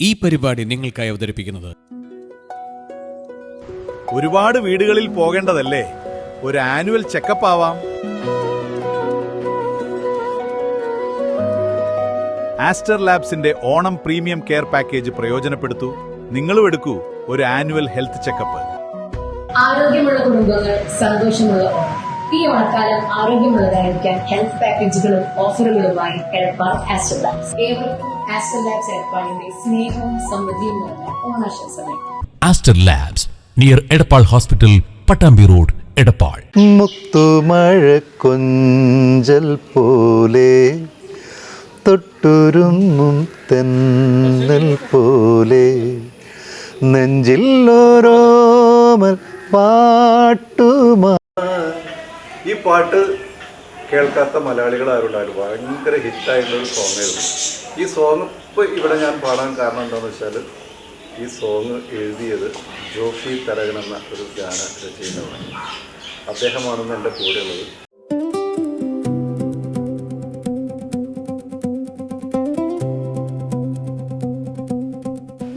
ഈ പരിപാടി നിങ്ങൾക്കായി അവതരിപ്പിക്കുന്നത് ഒരുപാട് വീടുകളിൽ പോകേണ്ടതല്ലേ, ഒരു ആനുവൽ ചെക്കപ്പ് ആവാം. ആസ്റ്റർ ലാബ്സിന്റെ ഓണം പ്രീമിയം കെയർ പാക്കേജ് പ്രയോജനപ്പെടുത്തൂ. നിങ്ങളും എടുക്കൂ ഒരു ആനുവൽ ഹെൽത്ത് ചെക്കപ്പ്. ആരോഗ്യമുള്ള കുടുംബങ്ങൾ, സന്തോഷമുള്ള ഓണം. ഈ ഓണക്കാലം ആരോഗ്യമുള്ളതായിരിക്കാൻ ഹെൽത്ത് പാക്കേജുകളും ഓഫറുകളുമായി എടപ്പാൾ ആസ്റ്റർ ലാബ്സ്. ഏവർക്കും ആസ്റ്റർ ലാബ്സ് എടപ്പാളിന്റെ സ്നേഹവും സമൃദ്ധിയും നിറഞ്ഞ ഓണാശംസകൾ. Aster labs near Edappal hospital, Pattambi road, Edappal. മുത്തുമഴ കൊഞ്ചൽ പോലെ തൊട്ടുരുമ്മും തെന്നൽ പോലെ നെഞ്ചിൽ ഓരോമൽ പാട്ടുമാ. ഈ പാട്ട് കേൾക്കാത്ത മലയാളികൾ ആരുണ്ടായാലും ഭയങ്കര ഹിറ്റായിട്ടുള്ളൊരു സോങ്ങായിരുന്നു. ഈ സോങ് ഇപ്പോൾ ഇവിടെ ഞാൻ പാടാൻ കാരണം എന്താണെന്ന് വെച്ചാൽ, ഈ സോങ് എഴുതിയത് ജോഫി തരകൻ എന്ന ഒരു ഗാന രചയിതാവാണ്. അദ്ദേഹമാണെന്ന് എൻ്റെ കൂടെയുള്ളത്.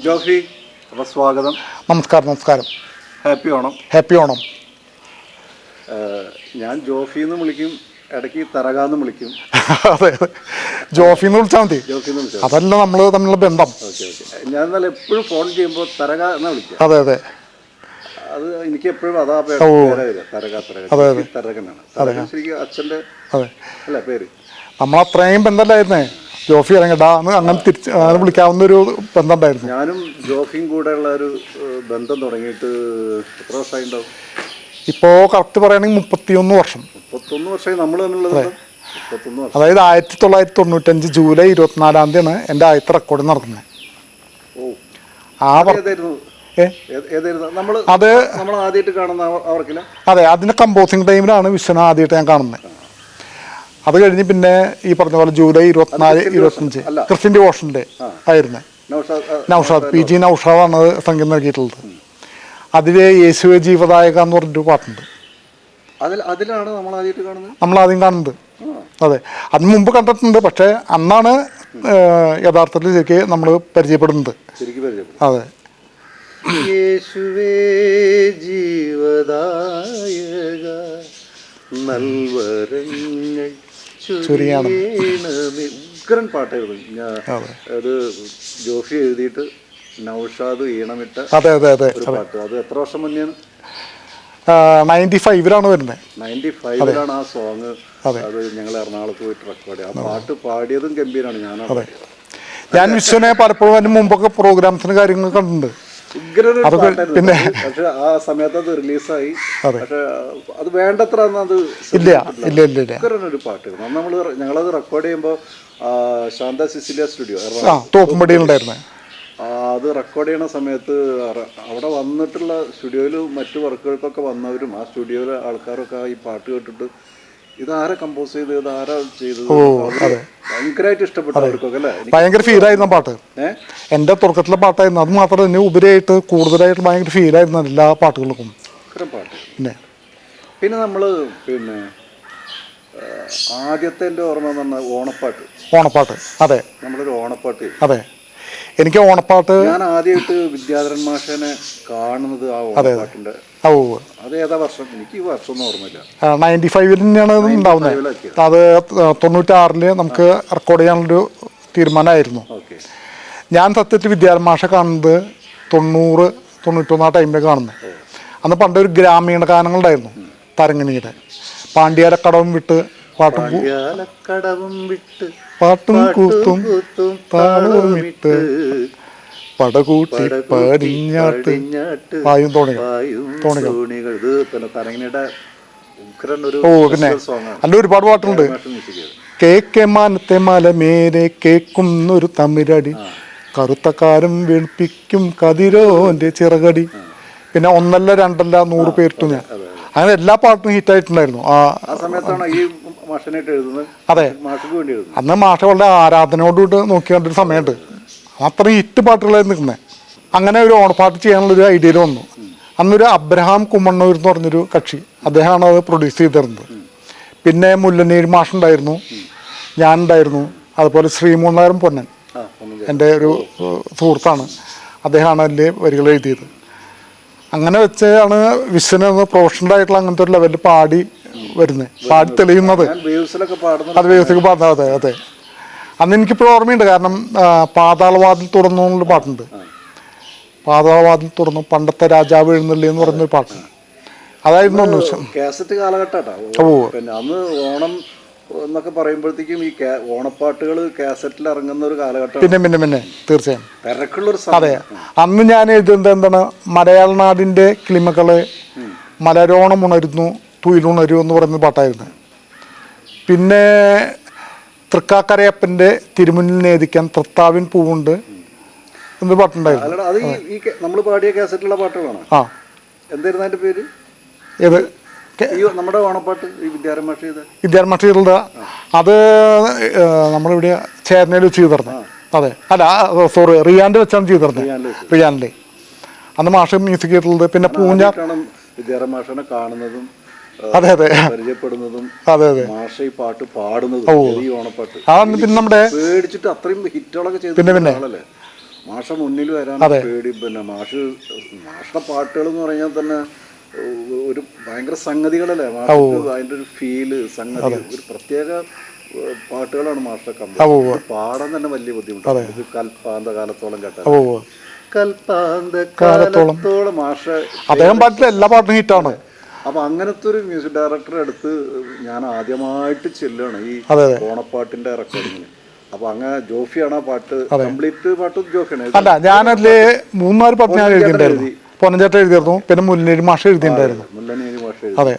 ജോഫി, അപ്പോൾ സ്വാഗതം. നമസ്കാരം. നമസ്കാരം. ഹാപ്പി ഓണം. ഹാപ്പി ഓണം. ഞാൻ ജോഫി എന്ന് വിളിക്കും, ഇടയ്ക്ക് തരകാന്ന് വിളിക്കും. അതെ, ജോഫി എന്ന് വിളിച്ചാൽ മതി. ജോഫി എന്ന് വിളിച്ചാൽ അതല്ല നമ്മൾ തമ്മിലുള്ള ബന്ധം. ഓക്കെ. ഞാൻ എന്നാൽ എപ്പോഴും ഫോൺ ചെയ്യുമ്പോൾ തരക എന്നാ വിളിക്കുക. അതെ അതെ, അത് എനിക്ക് എപ്പോഴും അതാ പേര്. തരകനാണ് ശരിക്കും അച്ഛൻ്റെ അല്ല പേര്. നമ്മളത്രയും ബന്ധമല്ലായിരുന്നേ. ജോഫി ഇറങ്ങടാ എന്ന് അങ്ങനെ തിരിച്ച് അങ്ങനെ വിളിക്കാവുന്നൊരു ബന്ധം ഉണ്ടായിരുന്നു. ഞാനും ജോഫിയും കൂടെ ഉള്ള ഒരു ബന്ധം തുടങ്ങിയിട്ട് എത്ര വർഷമായി ഉണ്ടാവും? ഇപ്പോൾ കറക്റ്റ് പറയുകയാണെങ്കിൽ 31 വർഷം. 31 വർഷമായി നമ്മൾ തമ്മിലുള്ളത്. 31 വർഷം. അതായത് 1995 ജൂലൈ 24 എൻ്റെ ആദ്യത്തെ റെക്കോർഡ് നടക്കുന്നത്. നമ്മൾ ആദ്യമായിട്ട് കാണുന്ന അവർക്കില്ല. അതെ, അതിൻ്റെ കമ്പോസിങ് ടൈമിലാണ് വിശ്വനെ ആദ്യമായിട്ട് ഞാൻ കാണുന്നത്. അത് കഴിഞ്ഞ് പിന്നെ ഈ പറഞ്ഞ പോലെ ജൂലൈ 24-25 ക്രിസ്ത്യൻ ഡിവോഷൻ്റെ ആയിരുന്നു. നൗഷാദ് PG നൗഷാദാണ് സംഗീതം നൽകിയിട്ടുള്ളത്. അതിൽ യേശുവെ ജീവദായക എന്ന് പറഞ്ഞൊരു പാട്ടുണ്ട്. അതിലാണ് നമ്മൾ ആദ്യം കാണുന്നത്. അതെ, അതിന് മുമ്പ് കണ്ടിട്ടുണ്ട്, പക്ഷെ അന്നാണ് യഥാർത്ഥത്തിൽ ശരിക്കും നമ്മൾ പരിചയപ്പെടുന്നത്. അതെ. യേശുവേ ജീവദായക നൽവരങ്ങൾ ചൊരിയണമേ. ഉഗ്രൻ പാട്ടായിരുന്നു. അത് ജോഫി എഴുതിയിട്ട് നൗഷാദ് ഈണമിട്ട ഒരു പാട്ട്. അത് എത്ര വർഷം മുന്നെയാണ്? 95-ലാണ് വരുന്നത്. 95-ലാണ് ആ സോങ്. അത് ഞങ്ങൾ എറണാകുളത്ത് പോയിട്ട് റെക്കോർഡ് ചെയ്തു. ആ പാട്ട് പാടിയതും ഗംഭീരമാണ്. ഞാൻ വിശ്വനെ പലപ്പോഴും അതിന് മുമ്പൊക്കെ പ്രോഗ്രാംസിന് കാര്യങ്ങൾ കണ്ടിട്ടുണ്ട്. പിന്നെ പക്ഷെ ആ സമയത്ത് അത് റിലീസായി. പക്ഷെ അത് വേണ്ടത്ര ഒരു പാട്ട്. ഞങ്ങളത് റെക്കോർഡ് ചെയ്യുമ്പോൾ ശാന്ത സിസിലിയ സ്റ്റുഡിയോ തോപ്പുംപടിയിലുണ്ടായിരുന്നു. അത് റെക്കോർഡ് ചെയ്യണ സമയത്ത് അവിടെ വന്നിട്ടുള്ള സ്റ്റുഡിയോയിൽ മറ്റു വർക്കുകൾക്കൊക്കെ വന്നവരും ആ സ്റ്റുഡിയോയിലെ ആൾക്കാരൊക്കെ ഈ പാട്ട് കേട്ടിട്ട് ഇതാരാ കമ്പോസ് ചെയ്തത്, ഇതാരാ ചെയ്തത്, ഭയങ്കരമായിട്ട് ഇഷ്ടപ്പെട്ടു അവർക്കൊക്കെ അല്ലേ. ഭയങ്കര ഫീലായിരുന്നു പാട്ട്. എൻ്റെ തുടക്കത്തിലെ പാട്ടായിരുന്നു. അത് മാത്രമല്ല, എന്നെ ഉപരിയായിട്ട് കൂടുതലായിട്ട് ഭയങ്കര ഫീലായിരുന്നു എല്ലാ പാട്ടുകൾക്കും. പാട്ട് പിന്നെ നമ്മൾ ആദ്യത്തെ എൻ്റെ ഓർമ്മ എന്ന് പറഞ്ഞാൽ ഓണപ്പാട്ട്. അതെ, നമ്മളൊരു ഓണപ്പാട്ട്. അതെ, എനിക്ക് ഓണപ്പാട്ട് ഞാൻ ആദ്യമായിട്ട് വിദ്യാധരൻ മാഷനെ കാണുന്നത് ആ ഓണപ്പാട്ടിന്റെ. അത് ഏതാ വർഷം? എനിക്ക് ഈ വർഷമൊന്നും ഓർമ്മയില്ല. 95-ൽ തന്നെയാണ് ഉണ്ടാവുന്നത്. അത് 96-ൽ നമുക്ക് റെക്കോർഡ് ചെയ്യാനുള്ളൊരു തീരുമാനമായിരുന്നു. ഞാൻ സത്യത്തിൽ വിദ്യാധരൻ മാഷെ കാണുന്നത് 90-91 ആ ടൈമിലേക്ക് കാണുന്നത്. അന്ന് പണ്ടൊരു ഗ്രാമീണ ഗാനങ്ങളുണ്ടായിരുന്നു. തരങ്ങിണിയുടെ പാണ്ഡ്യാലക്കടവും വിട്ട് പാട്ടും കൂത്തും താളവും വിട്ട് പടകൂട്ടി പടിഞ്ഞാട്ട് പായും തോണികൾ. പിന്നെ അല്ല ഒരുപാട് പാട്ടുണ്ട്. കേക്കെ മാനത്തെ മല മേരെ കേക്കുന്നൊരു തമിഴടി, കറുത്തക്കാരം വെളുപ്പിക്കും കതിരോന്റെ ചിറകടി. പിന്നെ 1 2 100 പേരിട്ടു ഞാൻ. അങ്ങനെ എല്ലാ പാട്ടും ഹിറ്റായിട്ടുണ്ടായിരുന്നു. അതെ, അന്ന് മാഷ വളരെ ആരാധനയോടുകൂടി നോക്കിക്കൊണ്ടൊരു സമയമുണ്ട്. അത്രയും ഹിറ്റ് പാട്ടുകളായിരുന്നു നിൽക്കുന്നത്. അങ്ങനെ ഒരു ഓണപ്പാട്ട് ചെയ്യാനുള്ളൊരു ഐഡിയയിൽ വന്നു. അന്നൊരു അബ്രഹാം കുമ്മണ്ണൂർ എന്ന് പറഞ്ഞൊരു കക്ഷി, അദ്ദേഹമാണ് അത് പ്രൊഡ്യൂസ് ചെയ്തിരുന്നത്. പിന്നെ മുല്ലനീർ മാഷുണ്ടായിരുന്നു, ഞാനുണ്ടായിരുന്നു, അതുപോലെ ശ്രീമൂന്നാറും പൊന്നൻ എൻ്റെ ഒരു സുഹൃത്താണ്, അദ്ദേഹമാണ് അതിൽ വരികൾ എഴുതിയത്. അങ്ങനെ വെച്ചാണ് വിശ്വനെ പ്രൊഫഷണലായിട്ടുള്ള അങ്ങനത്തെ ഒരു ലെവലിൽ പാടി വരുന്നത്, പാടി തെളിയുന്നത്. അത് വേവ്സിലൊക്കെ പാടുന്നത്. അതെ അതെ. അന്ന് എനിക്കിപ്പോഴും ഓർമ്മയുണ്ട്, കാരണം പാതാളവാതിൽ തുറന്നു എന്നുള്ള പാട്ടുണ്ട്. പാതാളവാതിൽ തുറന്നു പണ്ടത്തെ രാജാവ് എഴുന്നള്ളി എന്ന് പറയുന്നൊരു പാട്ട്. അതായിരുന്നു കാസറ്റ് കാലഘട്ടം. പിന്നെ അന്ന് ഓണം എന്നൊക്കെ പറയുമ്പോഴത്തേക്കും ഈ ഓണപ്പാട്ടുകൾ കാസറ്റിൽ ഇറങ്ങുന്ന ഒരു കാലഘട്ടം. പിന്നെ തീർച്ചയായും തിരക്കുള്ളൊരു. അതെ, അന്ന് ഞാൻ എഴുതുന്നത് എന്താണ്, മലയാള നാടിൻ്റെ കിളിമകള്, മലരോണം ഉണരുന്നു തുയിലുണരൂ എന്ന് പറയുന്ന പാട്ടായിരുന്നു. പിന്നെ തൃക്കാക്കരയപ്പൻ്റെ തിരുമുന്നിൽ നേദിക്കാൻ തൃത്താവിൻ പൂവുണ്ട് എന്നൊരു പാട്ടുണ്ടായിരുന്നു. അത് ഈ നമ്മൾ പാടിയ കാസറ്റിലുള്ള പാട്ടുകളാണ്. ആ, എന്തായിരുന്നു അതിന്റെ പേര്? ഏത്? നമ്മുടെ ഓണപ്പാട്ട് വിദ്യാരമാഷ ചെയ്തത്. അത് നമ്മളിവിടെ ചേർന്നയിൽ വെച്ച് ചെയ്തിരുന്നത്. അതെ, അല്ല സോറി, റിയാൻ്റെ വെച്ചാണ് ചെയ്തിരുന്നത്. റിയാൻ്റെ അന്ന് മാഷ് മ്യൂസിക് ചെയ്തിട്ടുള്ളത്. പിന്നെ വിദ്യാരമാഷനെ കാണുന്നതും അതെ അതെ പരിചയപ്പെടുന്നതും അതെ അതെ മാഷ ഈ പാട്ട് പാടുന്നതും ഈ ഓണപ്പാട്ട് അതാണ്. പിന്നെ നമ്മുടെ പേടിച്ചിട്ട് അത്രയും ഹിറ്റുകളൊക്കെ ചെയ്തിട്ടുള്ളതല്ലേ മാഷ മുന്നിൽ വരാൻ പേടി. പിന്നെ മാഷ പാട്ടുകൾ എന്ന് പറഞ്ഞാൽ തന്നെ ഒരു ഭയങ്കര സംഗതികളല്ലേ മാഷക്ക്, അതിന്റെ ഒരു ഫീല് സംഗതി, ഒരു പ്രത്യേക പാട്ടുകളാണ് മാഷ കമ്പ പാടാൻ തന്നെ വലിയ ബുദ്ധിമുട്ടാണ്. ഇത് കൽപ്പാന്ത കാലത്തോളം കേട്ടാൽ കൽപ്പാന്ത കാലത്തോളം മാഷ അദ്ദേഹം പാട്ടിലെ എല്ലാ പാട്ടും ഹിറ്റാണ്. അപ്പൊ അങ്ങനത്തെ ഒരു മ്യൂസിക് ഡയറക്ടറെ അടുത്ത് ഞാൻ ആദ്യമായിട്ട് ചെല്ലുകയാണ് ഈ ഓണപ്പാട്ടിന്റെ റെക്കോർഡിങ്ങിന്. അപ്പൊ അങ്ങനെ ജോഫിയാണ് ആ പാട്ട് കംപ്ലീറ്റ് പാട്ടും ജോഫിയാണ്. അല്ല, ഞാനതില് 3-4 പാട്ട് ഞാൻ എഴുതിയിട്ടുണ്ടായിരുന്നു. പൊന്നഞ്ചേട്ടൻ എഴുതിയിരുന്നു, പിന്നെ മുല്ലനേരി മാഷ എഴുതിയിട്ടുണ്ടായിരുന്നു. മുല്ലനേരി മാഷ അതെ.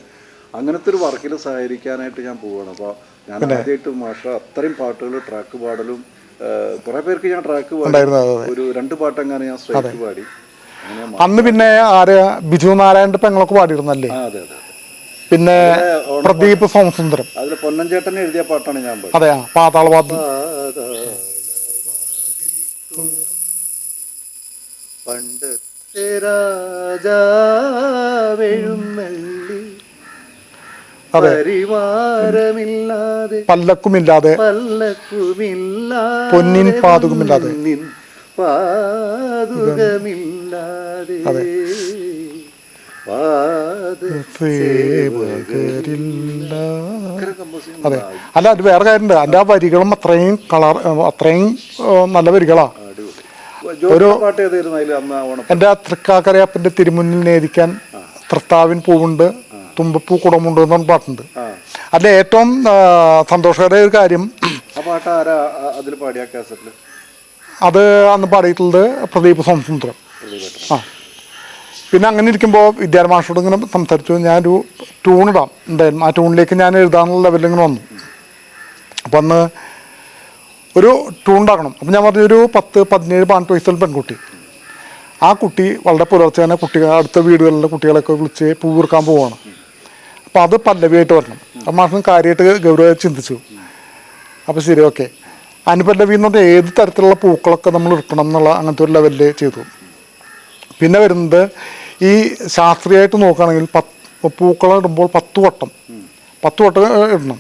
അങ്ങനത്തെ ഒരു വർക്കിൽ സഹകരിക്കാനായിട്ട് ഞാൻ പോവാണ്. അപ്പൊ ഞാൻ ആദ്യമായിട്ട് മാഷ അത്രയും പാട്ടുകൾ ട്രാക്ക് പാടലും കുറെ പേർക്ക് ഞാൻ ട്രാക്ക് പാടി, ഒരു 2 പാട്ടെങ്ങാനും ഞാൻ സ്ട്രൈക്ക് പാടി. അന്ന് പിന്നെ ആര് ബിജു നാരായണന്റെ പെങ്ങളൊക്കെ പാടിയിരുന്നല്ലേ. പിന്നെ പ്രദീപ് സോമസുന്ദരം, അതിൽ പൊന്നഞ്ചേട്ടൻ എഴുതിയ പാട്ടാണ് ഞാൻ പാടി. അതെ, പാതാളവാദം. പണ്ടത്തെ രാജാവെഴുന്നള്ളി പരിവാരമില്ലാതെ പല്ലക്കുമില്ലാതെ പൊന്നിൻ പാതുകമില്ലാതെ പാതുകമില്ലാതെ അതെ. അല്ല, അത് വേറെ കാര്യമുണ്ട്. അതിന്റെ ആ വരികളും അത്രയും അത്രയും നല്ല വരികളാ. ഒരു എന്റെ തൃക്കാക്കരയപ്പന്റെ തിരുമുന്നിൽ നേദിക്കാൻ തൃത്താവിൻ പൂവുണ്ട് തുമ്പപ്പൂ കുടമുണ്ട് എന്നൊരു പാട്ടുണ്ട്. അതിൽ ഏറ്റവും സന്തോഷകരമായ ഒരു കാര്യം, അത് അന്ന് പാടിയിട്ടുള്ളത് പ്രദീപ് സോമസുന്ദരം. ആ, പിന്നെ അങ്ങനെ ഇരിക്കുമ്പോൾ വിദ്യാരമാഷോട് ഇങ്ങനെ സംസാരിച്ചു, ഞാനൊരു ട്യൂണിടാം എന്തായാലും. ആ ട്യൂണിലേക്ക് ഞാൻ എഴുതാനുള്ള ലെവലിൽ ഇങ്ങനെ വന്നു. അപ്പം അന്ന് ഒരു ട്യൂൺ ഉണ്ടാക്കണം. അപ്പം ഞാൻ പറഞ്ഞു, ഒരു 10-17 വയസ്സുള്ള പെൺകുട്ടി. ആ കുട്ടി വളരെ പുലർച്ചെ തന്നെ അടുത്ത വീടുകളിലെ കുട്ടികളൊക്കെ വിളിച്ച് പൂവിറുക്കാൻ പോവുകയാണ്. അപ്പം അത് പല്ലവിയായിട്ട് വരണം. അപ്പം മാസം കാര്യമായിട്ട് ഗൗരവമായി ചിന്തിച്ചു. അപ്പം ശരി, ഓക്കെ. അനുപല്ലവി എന്ന് പറഞ്ഞാൽ ഏത് തരത്തിലുള്ള പൂക്കളൊക്കെ നമ്മൾ ഇറക്കണം എന്നുള്ള അങ്ങനത്തെ ഒരു ലെവലിൽ ചെയ്തു. പിന്നെ വരുന്നത് ഈ ശാസ്ത്രീയമായിട്ട് നോക്കുകയാണെങ്കിൽ പൂക്കളം ഇടുമ്പോൾ 10 വട്ടം ഇടണം.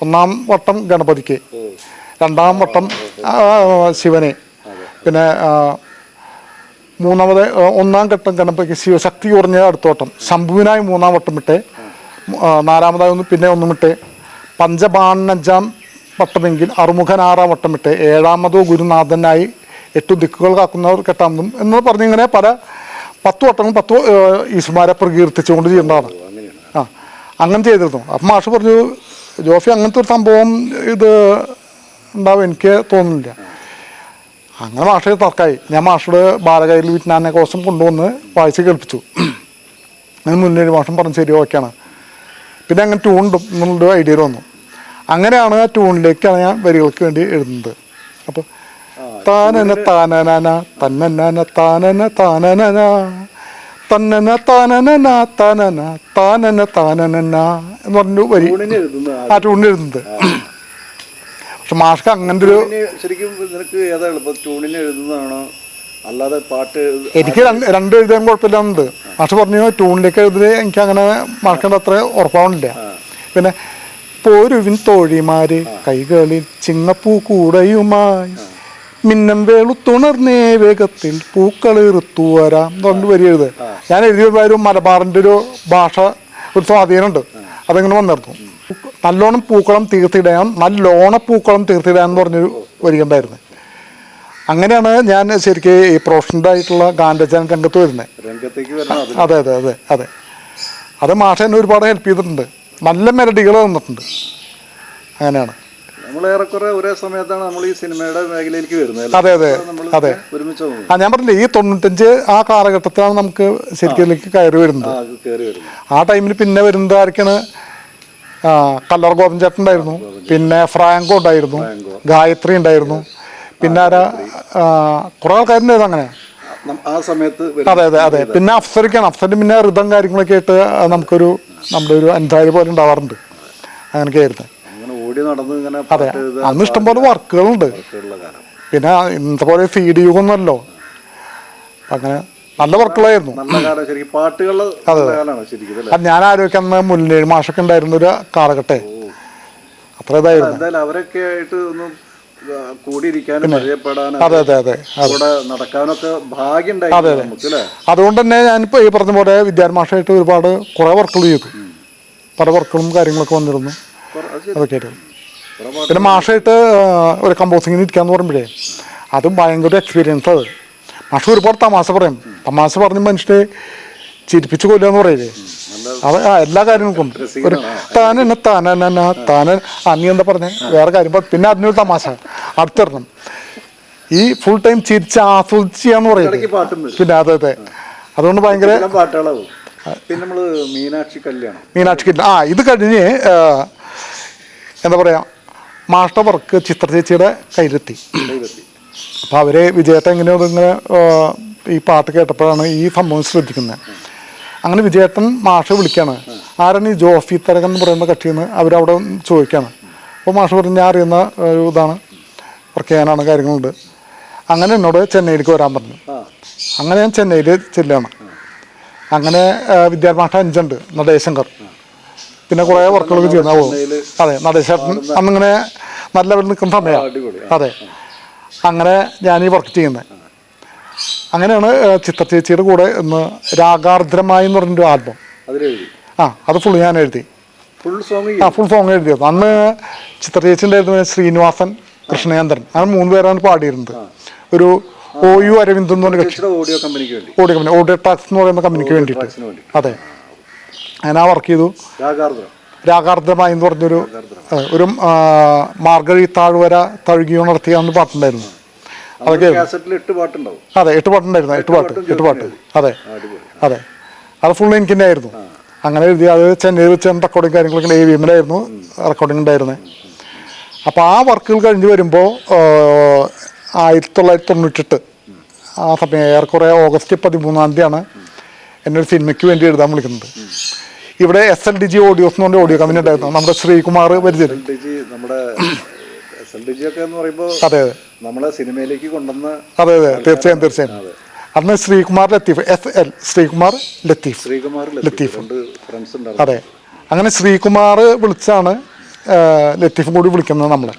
1-ാം വട്ടം ഗണപതിക്ക്, 2-ാം വട്ടം ശിവനെ, പിന്നെ 1-ാം ഘട്ടം ഗണപതിക്ക് ശിവശക്തി കുറഞ്ഞ അടുത്ത വട്ടം, ശംഭുവിനായി 3-ാം വട്ടം ഇട്ടേ, 4-ാമതായി പിന്നെ 1 ഇട്ടേ, പഞ്ചബാണൻ 5-ാം വട്ടമെങ്കിൽ അറുമുഖൻ 6-ാം വട്ടം ഇട്ടേ, 7-ാമതോ ഗുരുനാഥനായി 8 ദിക്കുകൾ കാക്കുന്നവർ 8-ാമതും എന്ന് പറഞ്ഞിങ്ങനെ പല 10 വട്ടങ്ങൾ 10 ഈശ്വരന്മാരെ പ്രകീർത്തിച്ചുകൊണ്ട് ചെയ്യേണ്ടതാണ്. ആ, അങ്ങനെ ചെയ്തിരുന്നു. അപ്പം മാഷ് പറഞ്ഞു, ജോഫി അങ്ങനത്തെ ഒരു സംഭവം ഇത് ഉണ്ടാവും എനിക്ക് തോന്നുന്നില്ല. അങ്ങനെ മാഷ് തർക്കമായി. ഞാൻ മാഷോട് ബാലകൈൽ വിജ്ഞാന കോശം കൊണ്ടുവന്ന് വായിച്ച് കേൾപ്പിച്ചു. അതിന് മുന്നേ മാഷം പറഞ്ഞു ശരി, ഓക്കെയാണ്. പിന്നെ അങ്ങനെ ട്യൂൺ ഇടും എന്നുള്ളൊരു ഐഡിയയിൽ വന്നു. അങ്ങനെയാണ് ആ ട്യൂണിലേക്കാണ് ഞാൻ വരികൾക്ക് വേണ്ടി എഴുതുന്നത്. അപ്പോൾ താനന താനന തന്നന താനന താനന തന്നന താനന താനന താനന താനന എന്ന് പറഞ്ഞു വരി ആ ട്യൂണിന് എഴുതുന്നത്. പക്ഷെ മാഷ്ക്ക് അങ്ങനത്തെ ഒരു അല്ലാതെ പാട്ട് എനിക്ക് രണ്ട് എഴുതാൻ കുഴപ്പമില്ലാന്നുണ്ട്. മാഷ് പറഞ്ഞു ട്യൂണിലേക്ക് എഴുതി എനിക്ക് അങ്ങനെ മാർക്കേണ്ട അത്ര ഉറപ്പാവണില്ല. പിന്നെ പോരുവിൻ തോഴിമാര് കൈകളിൽ ചിങ്ങപ്പൂ കൂടയുമായി മിന്നം വേളുത്തുണർന്നേ വേഗത്തിൽ പൂക്കളിറുത്തു വരാം എന്ന് പറഞ്ഞിട്ട് വരി എഴുതുക. ഞാൻ എഴുതിയ ഒരു മലബാറിൻ്റെ ഒരു ഭാഷ ഒരു സ്വാധീനമുണ്ട്, അതങ്ങനെ വന്നിരുന്നു. നല്ലോണം പൂക്കളം തീർത്തിടാൻ, നല്ലോണം പൂക്കളം തീർത്തിടാൻ എന്ന് പറഞ്ഞൊരു വരികണ്ടായിരുന്നു. അങ്ങനെയാണ് ഞാൻ ശരിക്കും ഈ പ്രൊഫഷണൽ ആയിട്ടുള്ള ഗാനരചന രംഗത്ത് വരുന്നത്. അതെ അതെ അതെ അതെ. അത് മാഷ എന്നെ ഒരുപാട് ഹെൽപ്പ് ചെയ്തിട്ടുണ്ട്, നല്ല മെലഡികൾ തന്നിട്ടുണ്ട്. അങ്ങനെയാണ് നമ്മൾ ഏറെക്കുറെ ഒരേ സമയത്താണ് നമ്മൾ ഈ സിനിമയുടെ മേഖലയിലേക്ക് വരുന്നത്. അതെ അതെ അതെ. ഞാൻ പറഞ്ഞില്ലേ ഈ 95 ആ കാലഘട്ടത്തിലാണ് നമുക്ക് ശരിക്കും കയറി വരുന്നത്. ആ ടൈമിൽ പിന്നെ വരുന്നത് ആരൊക്കെയാണ്? കല്ലറ ഗോപൻ ചേട്ടൻ ഉണ്ടായിരുന്നു, പിന്നെ ഫ്രാങ്കോ ഉണ്ടായിരുന്നു, ഗായത്രി ഉണ്ടായിരുന്നു, പിന്നെ ആരാ കുറെ ആൾക്കാരുണ്ടായിരുന്നു. അങ്ങനെ ആ സമയത്ത് അതെ അതെ അതെ. പിന്നെ അഫ്സരൊക്കെയാണ്. അഫ്സറിന് പിന്നെ ഋതം കാര്യങ്ങളൊക്കെ ആയിട്ട് നമ്മുടെ ഒരു അൻസാരി പോലെ ഉണ്ടാവാറുണ്ട്. അങ്ങനെയൊക്കെ ആയിരുന്നു. അതെ, അന്ന് ഇഷ്ടംപോലെ വർക്കുകളുണ്ട്. പിന്നെ ഇന്നത്തെ പോലെ CD യുഗമൊന്നുമല്ലോ. അങ്ങനെ നല്ല വർക്കുകളായിരുന്നു. അതെ, ഞാൻ ആലോചിക്കുന്ന മുല്ലേഴ് മാഷൊക്കെ ഉണ്ടായിരുന്ന ഒരു കാലഘട്ടേ അത്ര ഇതായിരുന്നു. അതെ അതെ അതെ അതെ. അതുകൊണ്ട് തന്നെ ഞാനിപ്പോൾ ഈ പറഞ്ഞ പോലെ വിദ്യാൻ മാഷായിട്ട് ഒരുപാട് കുറേ വർക്കുകൾ ചെയ്തു. പല വർക്കുകളും കാര്യങ്ങളൊക്കെ വന്നിരുന്നു. അതൊക്കെ ആയിരുന്നു. പിന്നെ മാഷായിട്ട് ഒരു കമ്പോസിങ്ങിന് ഇരിക്കാന്ന് പറയുമ്പോഴേ അതും ഭയങ്കര എക്സ്പീരിയൻസ്. അത് മാഷ ഒരുപാട് തമാശ പറയും. തമാശ പറഞ്ഞ് മനുഷ്യരെ ചിരിപ്പിച്ച് കൊല്ലുക പറയില്ലേ, അത് എല്ലാ കാര്യങ്ങൾക്കും ഒരു താന താന നീ എന്താ പറഞ്ഞേ വേറെ കാര്യം. പിന്നെ അതിനൊരു തമാശ അടുത്തിരണം ഈ ഫുൾ ടൈം ചിരിച്ച് ആസ്വദിച്ച് ചെയ്യാന്ന് പറയുന്നത്. പിന്നെ അതെ അതെ. അതുകൊണ്ട് ഭയങ്കര മീനാക്ഷി കല്യാണം ഇത് കഴിഞ്ഞ് എന്താ പറയാ മാഷ്ട വർക്ക് ചിത്ര ചേച്ചിയുടെ കയ്യിലെത്തി. അപ്പോൾ അവര് വിജയേട്ട എങ്ങനെയോ ഇങ്ങനെ ഈ പാട്ട് കേട്ടപ്പോഴാണ് ഈ സംഭവം ശ്രദ്ധിക്കുന്നത്. അങ്ങനെ വിജയേട്ടൻ മാഷ് വിളിക്കാണ്, ആരാണ് ഈ ജോഫി തരകൻ എന്ന് പറയുന്ന കക്ഷിയെന്ന് അവരവിടെ ചോദിക്കുകയാണ്. അപ്പോൾ മാഷ് പറഞ്ഞു ഞാൻ അറിയുന്ന ഒരു ഇതാണ്, വർക്ക് ചെയ്യാനാണ്, കാര്യങ്ങളുണ്ട്. അങ്ങനെ എന്നോട് ചെന്നൈയിലേക്ക് വരാൻ പറഞ്ഞു. അങ്ങനെ ഞാൻ ചെന്നൈയിൽ ചെല്ലുകയാണ്. അങ്ങനെ വിദ്യാമാഷ 5 ഉണ്ട്, നടേശങ്കർ, പിന്നെ കുറേ വർക്കുകളൊക്കെ ചെയ്യുന്ന. അതെ, നടേശേട്ടൻ അന്നിങ്ങനെ നല്ല ലെവലിൽ നിൽക്കുന്ന സമയമാണ്. അതെ, അങ്ങനെ ഞാൻ ഈ വർക്ക് ചെയ്യുന്നത്. അങ്ങനെയാണ് ചിത്ര ചേച്ചിയുടെ കൂടെ ഇന്ന് രാഗാർദ്രമായി എന്ന് പറഞ്ഞൊരു ആൽബം. അത് ഫുൾ ഞാൻ എഴുതി. ഫുൾ സോങ് എഴുതിയത്. അന്ന് ചിത്ര ചേച്ചി ഉണ്ടായിരുന്നു, ശ്രീനിവാസൻ, കൃഷ്ണചന്ദ്രൻ, അങ്ങനെ 3 പേരാണ് പാടിയിരുന്നത്. ഒരു OU അരവിന്ദ് എന്ന് പറഞ്ഞ കക്ഷി, ഓഡിയോ കമ്പനി, ഓഡിയോ ടാക്സ് എന്ന് പറയുന്ന കമ്പനിക്ക് വേണ്ടിയിട്ട്. അതെ, ഞാൻ ആ വർക്ക് ചെയ്തു. രാഗാർദ്രമായി എന്ന് പറഞ്ഞൊരു ഒരു മാർഗഴി താഴ്വര തഴുകിയുണർത്തിയ എന്ന് പാട്ടുണ്ടായിരുന്നു. അതൊക്കെ അതെ 8 പാട്ടുണ്ടായിരുന്നു. 8 പാട്ട് അതെ അതെ. അത് ഫുൾ എനിക്ക് തന്നെ ആയിരുന്നു. അങ്ങനെ എഴുതി. അത് ചെന്നൈയിൽ വെച്ച് റെക്കോർഡിങ് കാര്യങ്ങളൊക്കെ AVM-ലായിരുന്നു റെക്കോർഡിങ് ഉണ്ടായിരുന്നത്. അപ്പോൾ ആ വർക്കുകൾ കഴിഞ്ഞ് വരുമ്പോൾ 1998 ആ സമയം ഏറെക്കുറെ ഓഗസ്റ്റ് 13-ാം തീയതിയാണ് എന്നൊരു സിനിമയ്ക്ക് വേണ്ടി എഴുതാൻ വിളിക്കുന്നത്. ഇവിടെ SLDG ഓഡിയോസ് എന്ന് പറഞ്ഞ ഓഡിയോ കമ്പനി ഉണ്ടായിരുന്നു, നമ്മുടെ ശ്രീകുമാർ പരിചയം. അതെ അതെ നമ്മളെ സിനിമയിലേക്ക് കൊണ്ടുവന്ന. അതെ അതെ, തീർച്ചയായും. അന്ന് ശ്രീകുമാർ ലത്തീഫ്. അതെ, അങ്ങനെ ശ്രീകുമാർ വിളിച്ചാണ് ലത്തീഫും കൂടി വിളിക്കുന്നത് നമ്മളെ.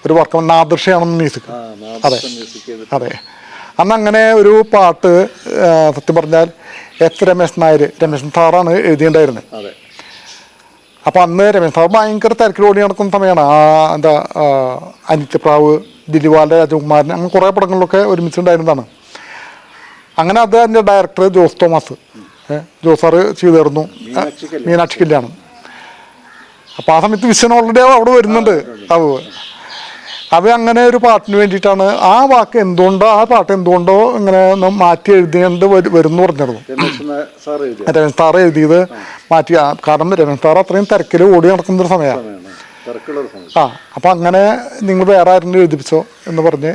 ഒരു വർക്ക് നാദൃഷയാണെന്ന് മ്യൂസിക്. അതെ അതെ. അന്ന് അങ്ങനെ ഒരു പാട്ട് സത്യം പറഞ്ഞാൽ രമേശൻ സാറാണ് എഴുതിയിട്ടുണ്ടായിരുന്നത്. അപ്പം അന്ന് രമേശ് സാർ ഭയങ്കര തിരക്കിൽ ഓടി നടക്കുന്ന സമയമാണ്. എന്താ അനിത്യപ്രാവ്, ദിലിവാല, രാജകുമാരൻ, അങ്ങനെ കുറേ പടങ്ങളിലൊക്കെ ഒരുമിച്ചുണ്ടായിരുന്നതാണ്. അങ്ങനെ അത് എൻ്റെ ഡയറക്ടർ ജോസ് സാറ് ചെയ്തിരുന്നു, മീനാക്ഷി കല്യാണം. അപ്പോൾ ആ സമയത്ത് വിഷൻ ഓൾറെഡി അവിടെ വരുന്നുണ്ട്. അത് അങ്ങനെ ഒരു പാട്ടിന് വേണ്ടിയിട്ടാണ് ആ പാട്ട് എന്തുകൊണ്ടോ ഇങ്ങനെ മാറ്റി എഴുതേണ്ടി വരുന്നു പറഞ്ഞിരുന്നു. രമേശ് സാറ് എഴുതിയത് മാറ്റി. കാരണം രമേശ് സാർ അത്രയും തിരക്കിൽ ഓടി നടക്കുന്നൊരു സമയമാണ്. അപ്പം അങ്ങനെ നിങ്ങൾ വേറെ ആരെങ്കിലും എഴുതിപ്പിച്ചോ എന്ന് പറഞ്ഞ്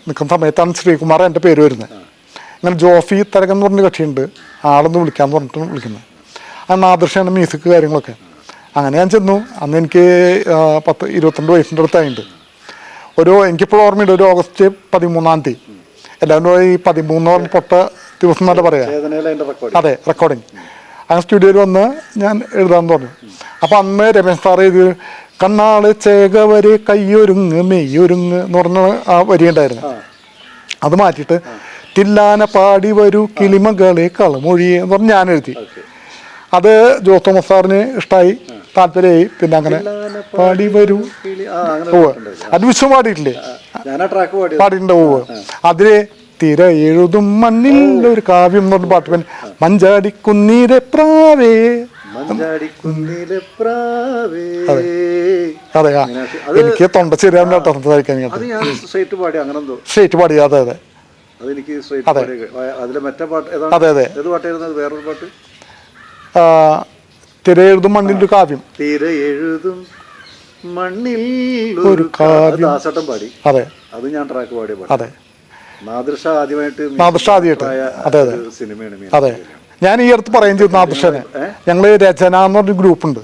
നിൽക്കുന്ന സമയത്താണ് ശ്രീകുമാർ എൻ്റെ പേര് വരുന്നത്. ഇങ്ങനെ ജോഫി തരകൻ എന്ന് പറഞ്ഞ കക്ഷിയുണ്ട്, ആളൊന്ന് വിളിക്കാമെന്ന് പറഞ്ഞിട്ട് വിളിക്കുന്നത്. അന്ന് ആദർശമാണ് മ്യൂസിക് കാര്യങ്ങളൊക്കെ. അങ്ങനെ ഞാൻ ചെന്നു. അന്ന് എനിക്ക് 22 വയസ്സിൻ്റെ അടുത്തായിട്ടുണ്ട്. എനിക്കിപ്പോഴും ഓർമ്മയുണ്ട്, ഒരു ഓഗസ്റ്റ് 13-ാം തീയതി. എല്ലാവരും ഈ 13 പൊട്ട ദിവസം എന്നല്ല പറയാം. അതെ, റെക്കോർഡിങ്. അങ്ങനെ സ്റ്റുഡിയോയിൽ വന്ന് ഞാൻ എഴുതാമെന്ന് പറഞ്ഞു. അപ്പോൾ അന്ന് രമേശ് സാറ് ഇത് കണ്ണാള് ചേകവര് കയ്യൊരുങ്ങ് മെയ്യൊരുങ്ങ് എന്ന് പറഞ്ഞ ആ വരിയുണ്ടായിരുന്നു. അത് മാറ്റിയിട്ട് തില്ലാന പാടി വരൂ കിളിമകളെ കളമൊഴിയെ എന്ന് പറഞ്ഞ് ഞാൻ എഴുതി. അത് ജോസ് തോമസ് സാറിന് ഇഷ്ടമായി, താല്പര്യമായി. പിന്നെ അങ്ങനെ പാടി വരൂ. അത് വിശ്വം പാടിയിട്ടില്ലേ? പാടിയിട്ടുണ്ട്. അതില് തിര എഴുതും മണ്ണിൽ ഒരു കാവ്യം എന്ന് പറഞ്ഞ പാട്ട്. പിന്നെ മഞ്ചാടിക്കുന്നിലെ പ്രാവേ. അതെ, എനിക്ക് തൊണ്ട ശരിയാവുന്ന സംസാരിക്കാൻ സ്റ്റേറ്റ് പാടി. അതെ അതെ അതെ അതെ. തിര എഴുതും മണ്ണിൽ ഒരു കാവ്യം. തിര എഴുതും മണ്ണിൽ ഒരു കാവ്യം. പാടി. അതെ, അത് ഞാൻ ട്രാക്ക് പാടിയ പാട്ട്. അതെ, നാദിർഷ ആദ്യമായിട്ട്. അതെ അതെ സിനിമയാണ്. അതെ, ഞാൻ ഈ അടുത്ത് പറയുകയും ചെയ്തു നാദിർഷനെ. ഞങ്ങള് രചന എന്ന് പറഞ്ഞൊരു ഗ്രൂപ്പുണ്ട്,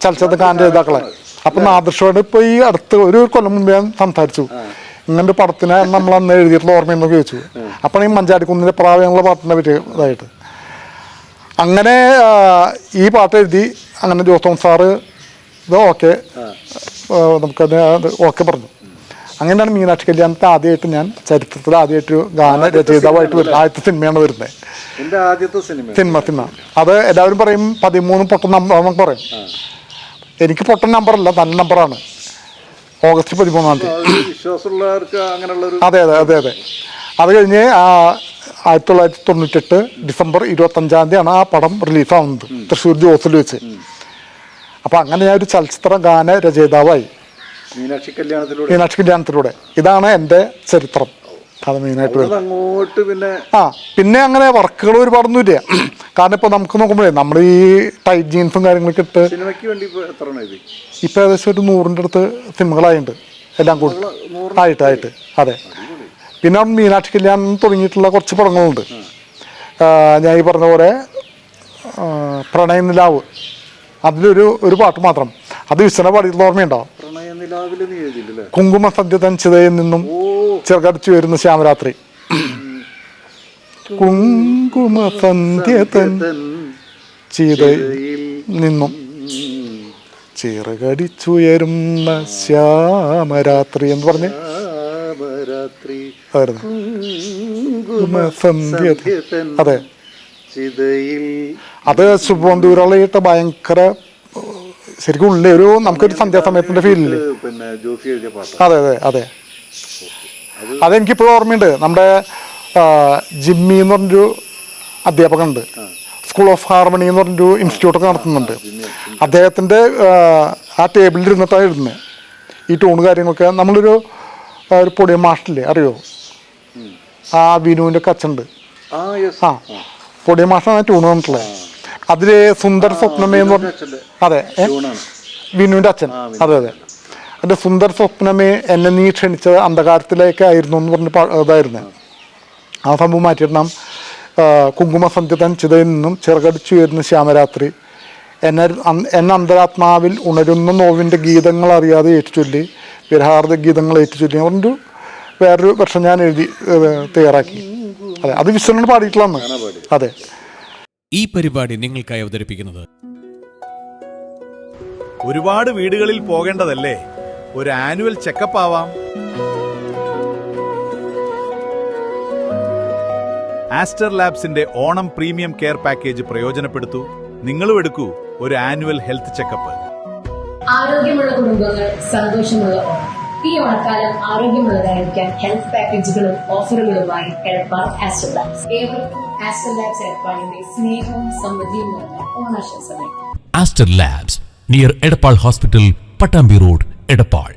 ചലച്ചിത്ര ഗാന രചയിതാക്കളെ. അപ്പൊ നാദിർഷയോട് ഇപ്പൊ ഈ അടുത്ത് ഒരു കൊല്ലം മുമ്പ് ഞാൻ സംസാരിച്ചു. ഇങ്ങനത്തെ പടത്തിന് നമ്മൾ അന്ന് എഴുതിയിട്ടുള്ള ഓർമ്മയെന്നൊക്കെ ചോദിച്ചു. അപ്പോൾ ഈ മഞ്ചാടിക്കുന്നിലെ പ്രാവ് എന്നുള്ള പാട്ടിനെ പറ്റി ഇതായിട്ട് അങ്ങനെ ഈ പാട്ട് എഴുതി. അങ്ങനെ ജോസ് തോമസ് സാറ് ഇത് ഓക്കെ, നമുക്കത് ഓക്കെ പറഞ്ഞു. അങ്ങനെയാണ് മീനാക്ഷി കല്യാണത്തെ ആദ്യമായിട്ട് ഞാൻ ചരിത്രത്തിൽ ആദ്യമായിട്ട് ഗാന രചയിതാവായിട്ട് വരുന്നത്. ആദ്യത്തെ സിനിമയാണ് വരുന്നത്. സിനിമ അത് എല്ലാവരും പറയും 13 പൊട്ടൻ നമ്പർ പറയും. എനിക്ക് പൊട്ടൻ നമ്പറല്ല, നല്ല നമ്പറാണ്. ഓഗസ്റ്റ് 13-ാം തീയതി. അതെ അതെ അതെ അതെ. അത് കഴിഞ്ഞ് 1998 ഡിസംബർ 25-ാം തീയതിയാണ് ആ പടം റിലീസാവുന്നത് തൃശ്ശൂർ ജോസിൽ വെച്ച്. അപ്പം അങ്ങനെ ഞാൻ ഒരു ചലച്ചിത്ര ഗാന രചയിതാവായി മീനാക്ഷി കല്യാണത്തിലൂടെ. ഇതാണ് എൻ്റെ ചരിത്രം. അത് മെയിനായിട്ട് പിന്നെ അങ്ങനെ വർക്കുകൾ ഒരുപാടൊന്നുമില്ല. കാരണം ഇപ്പൊ നമുക്ക് നോക്കുമ്പോഴേ നമ്മൾ ഈ ടൈറ്റ് ജീൻസും കാര്യങ്ങളൊക്കെ ഇട്ട് ഇപ്പൊ ഏകദേശം ഒരു 100-ന്റെ അടുത്ത് സിനിമകളായിട്ടുണ്ട് എല്ലാം കൂടി ആയിട്ട്. അതെ. പിന്നെ മീനാക്ഷി കല്യാണം തുടങ്ങിയിട്ടുള്ള കുറച്ച് പടങ്ങളുണ്ട്. ഞാൻ ഈ പറഞ്ഞ പോലെ പ്രണയ നിലാവ്, അതിലൊരു പാട്ട് മാത്രം. അത് വിശ്വന പാടിയിട്ടുള്ള ഓർമ്മയുണ്ടോ? കുങ്കുമ സന്ധ്യ തൻ ചിതയിൽ നിന്നും ചെറുകടിച്ചു വരുന്ന ശ്യാമരാത്രി. കുങ്കുമ സന്ധ്യ തൻ ചിതയിൽ നിന്നും ചെറുകടിച്ചുയരുന്ന ശ്യാമരാത്രി എന്ന് പറഞ്ഞ് അതെ. അത് ശുഭന്തൂരളിയിട്ട് ഭയങ്കര ശരിക്കും ഉള്ളിൽ ഒരു നമുക്കൊരു സന്ധ്യാസമയത്തിന്റെ ഫീലില്ലേ? അതെ അതെ അതെ. അതെനിക്കിപ്പോഴും ഓർമ്മയുണ്ട്. നമ്മുടെ ജിമ്മി എന്ന് പറഞ്ഞൊരു അധ്യാപകനുണ്ട്, സ്കൂൾ ഓഫ് ഹാർമണി എന്ന് പറഞ്ഞൊരു ഇൻസ്റ്റിറ്റ്യൂട്ടൊക്കെ നടത്തുന്നുണ്ട്. അദ്ദേഹത്തിൻ്റെ ആ ടേബിളിൽ ഇരുന്നിട്ടാണ് എഴുതുന്നത് ഈ ടൂണ് കാര്യങ്ങളൊക്കെ. നമ്മളൊരു പൊടിയ മാഷില്ലേ, അറിയോ? ആ വിനുവിൻ്റെ ഒക്കെ അച്ഛനുണ്ട്. പൊടിയ മാഷാണ് ട്യൂണ് വന്നിട്ടുള്ളത്. അതില് സുന്ദർ സ്വപ്നമേ എന്ന് പറഞ്ഞു. അതെ, വിനുവിൻ്റെ അച്ഛൻ. അതെ അതെ. അതിന്റെ സുന്ദർ സ്വപ്നമേ എന്നെ നീ ക്ഷണിച്ചത് അന്ധകാരത്തിലേക്കായിരുന്നു എന്ന് പറഞ്ഞ് ഇതായിരുന്നു. ആ സംഭവം മാറ്റിയിട്ട് നാം കുങ്കുമ സന്ധ്യ തൻ ചിതയിൽ നിന്നും ചെറുകടിച്ചു വരുന്ന ശ്യാമരാത്രി, എന്നെ അന്തരാത്മാവിൽ ഉണരുന്ന നോവിൻ്റെ ഗീതങ്ങൾ അറിയാതെ ഏറ്റുചൊല്ലി, വിരഹാർദ്ദ ഗീതങ്ങൾ ഏറ്റുചൊല്ലി പറഞ്ഞൊരു വേറൊരു വർഷം ഞാൻ എഴുതി തയ്യാറാക്കി. അതെ, അത് വിശ്വനോട് പാടിയിട്ടുള്ളതാണ്. അതെ. ഈ പരിപാടി നിങ്ങൾക്കായി അവതരിപ്പിക്കുന്നത് ഒരുപാട് വീടുകളിൽ പോകേണ്ടതല്ലേ? ഒരു ആനുവൽ ചെക്കപ്പ് ആവാം. ആസ്റ്റർ ലാബ്സിന്റെ ഓണം പ്രീമിയം കെയർ പാക്കേജ് പ്രയോജനപ്പെടുത്തൂ. നിങ്ങളും എടുക്കൂ ഒരു ആനുവൽ ഹെൽത്ത് ചെക്കപ്പ്. ആരോഗ്യമുള്ള കുടുംബങ്ങൾ, സന്തോഷമുള്ള ഓണം. ഈ ഓണക്കാലം ആരോഗ്യമുള്ളതായിരിക്കാൻ ഹെൽത്ത് പാക്കേജുകളും ഓഫറുകളുമായി എടപ്പാൾ ആസ്റ്റർ ലാബ്സ്. ഏവർക്കും ആസ്റ്റർ ലാബ്സ് എടപ്പാളിന്റെ സ്നേഹവും സമൃദ്ധിയും നിറഞ്ഞ ഓണാശംസകൾ. Aster labs near Edappal hospital, Pattambi road, Edappal.